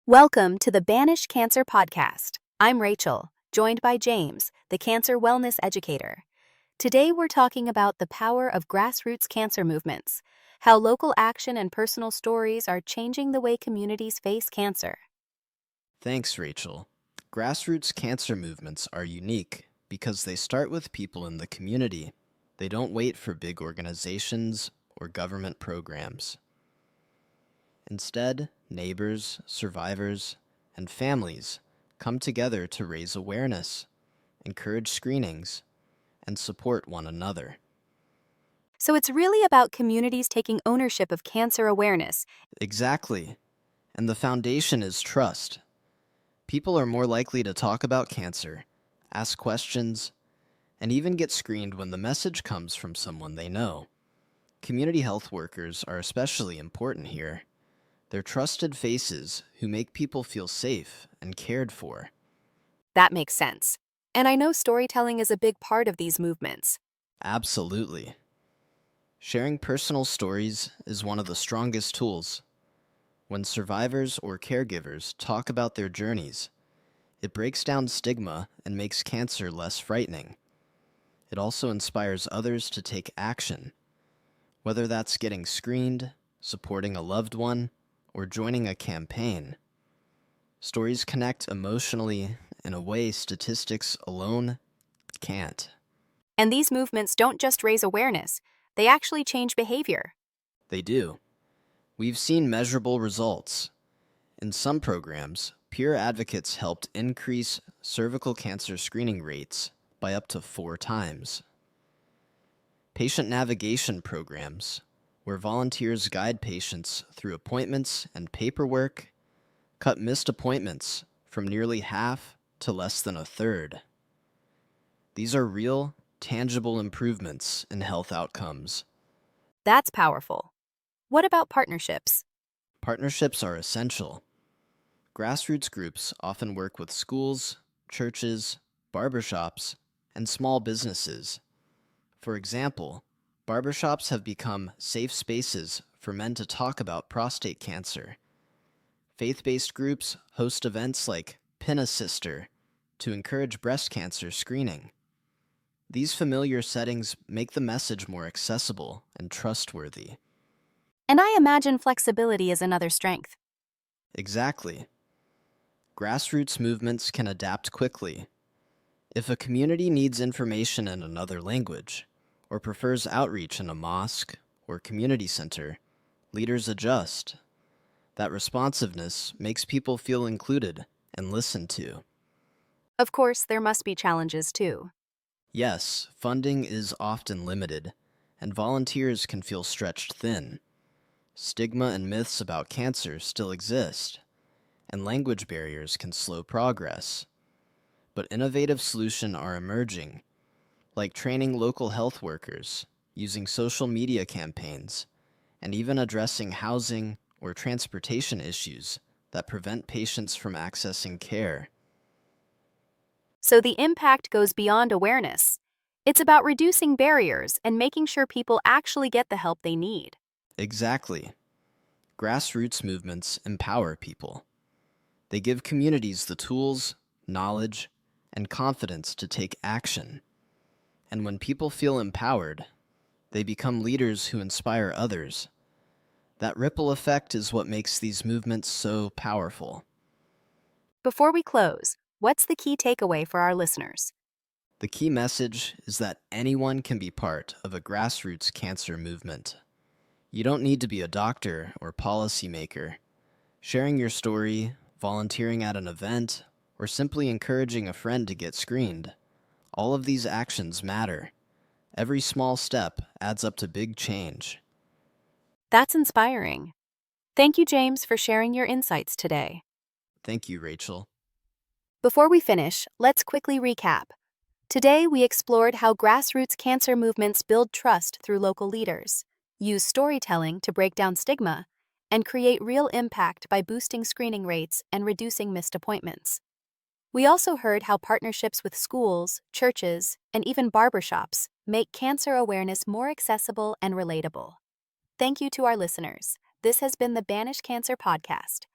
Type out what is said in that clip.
Welcome to the Banish Cancer podcast. I'm Rachel, joined by James, the cancer wellness educator. Today we're talking about the power of grassroots cancer movements, how local action and personal stories are changing the way communities face cancer. Thanks, Rachel. Grassroots cancer movements are unique because they start with people in the community. They don't wait for big organizations or government programs. Instead, neighbors, survivors, and families come together to raise awareness, encourage screenings, and support one another. So it's really about communities taking ownership of cancer awareness. Exactly. And the foundation is trust. People are more likely to talk about cancer, ask questions, and even get screened when the message comes from someone they know. Community health workers are especially important here. They're trusted faces who make people feel safe and cared for. That makes sense. And I know storytelling is a big part of these movements. Absolutely. Sharing personal stories is one of the strongest tools. When survivors or caregivers talk about their journeys, it breaks down stigma and makes cancer less frightening. It also inspires others to take action, whether that's getting screened, supporting a loved one, or joining a campaign. Stories connect emotionally in a way statistics alone can't. And these movements don't just raise awareness, they actually change behavior. They do. We've seen measurable results. In some programs, peer advocates helped increase cervical cancer screening rates by up to 4 times. Patient navigation programs, where volunteers guide patients through appointments and paperwork, cut missed appointments from nearly half to less than a third. These are real, tangible improvements in health outcomes. That's powerful. What about partnerships? Partnerships are essential. Grassroots groups often work with schools, churches, barbershops, and small businesses. For example, barbershops have become safe spaces for men to talk about prostate cancer. Faith-based groups host events like Pin a Sister to encourage breast cancer screening. These familiar settings make the message more accessible and trustworthy. And I imagine flexibility is another strength. Exactly. Grassroots movements can adapt quickly. If a community needs information in another language, or prefers outreach in a mosque or community center, leaders adjust. That responsiveness makes people feel included and listened to. Of course, there must be challenges too. Yes, funding is often limited, and volunteers can feel stretched thin. Stigma and myths about cancer still exist, and language barriers can slow progress. But innovative solutions are emerging, like training local health workers, using social media campaigns, and even addressing housing or transportation issues that prevent patients from accessing care. So the impact goes beyond awareness. It's about reducing barriers and making sure people actually get the help they need. Exactly. Grassroots movements empower people. They give communities the tools, knowledge, and confidence to take action. And when people feel empowered, they become leaders who inspire others. That ripple effect is what makes these movements so powerful. Before we close, what's the key takeaway for our listeners? The key message is that anyone can be part of a grassroots cancer movement. You don't need to be a doctor or policymaker. Sharing your story, volunteering at an event, or simply encouraging a friend to get screened, all of these actions matter. Every small step adds up to big change. That's inspiring. Thank you, James, for sharing your insights today. Thank you, Rachel. Before we finish, let's quickly recap. Today, we explored how grassroots cancer movements build trust through local leaders, use storytelling to break down stigma, and create real impact by boosting screening rates and reducing missed appointments. We also heard how partnerships with schools, churches, and even barbershops make cancer awareness more accessible and relatable. Thank you to our listeners. This has been the Banish Cancer podcast.